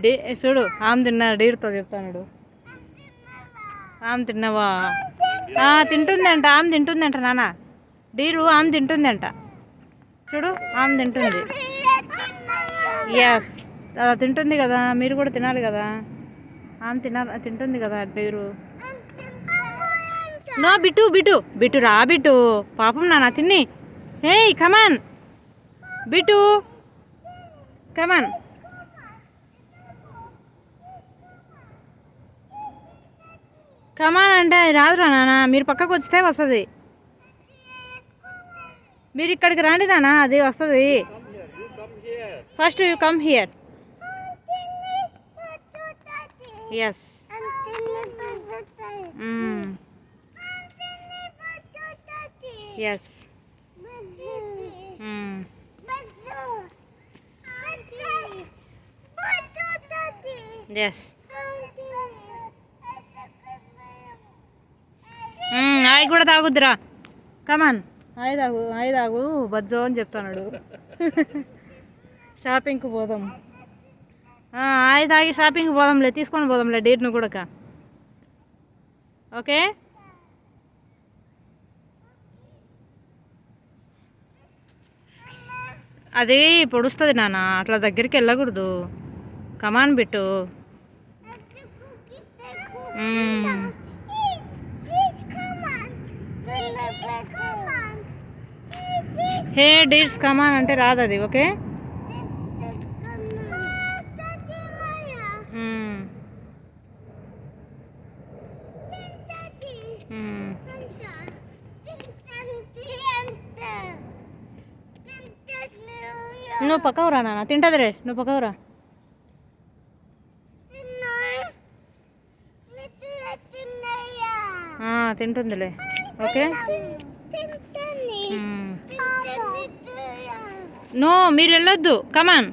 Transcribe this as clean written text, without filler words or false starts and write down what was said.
Day చూడు ఆమె తిన్నా డీరుతో చెప్తాడు. ఆమె తిన్నావా? తింటుందంట, ఆమె తింటుందంట నాన్న. డీరు ఆమె తింటుందంట. చూడు ఆమె తింటుంది. ఎస్ తింటుంది కదా, మీరు కూడా తినాలి కదా. ఆమె తింటుంది కదా డీరు. నో బిట్టు బిట్టు బిట్టు రా బిట్టు, పాపం నాన్న తిన్ని. హేయ్ కమాన్ బిట్టు, కమాన్. కమాన్ అంటే అది రాదురా నాన్న, మీరు పక్కకు వస్తే వస్తుంది. మీరు ఇక్కడికి రండి నాన్న, అది వస్తుంది. First you come here. Yes yes yes. అవి కూడా తాగుద్దురా. కమాన్ అయి తాగు బజ్జో అని చెప్తున్నాడు. షాపింగ్కి పోదాం. అయి తాగి షాపింగ్కి పోదాంలే, తీసుకొని పోదాంలే డేట్ను కూడా. ఓకే అది పొడుస్తుంది నాన్న, అట్లా దగ్గరికి వెళ్ళకూడదు. కమాన్ బిట్టు. హే డీర్స్ కమాన్ అంటే రాదు అది. ఓకే నువ్వు పక్కవురా నాన్న, తింటుంది రే. నువ్వు పక్కవురా. తింటుందిలే. ఓకే నో మీరు వెళ్ళొద్దు. కమాన్.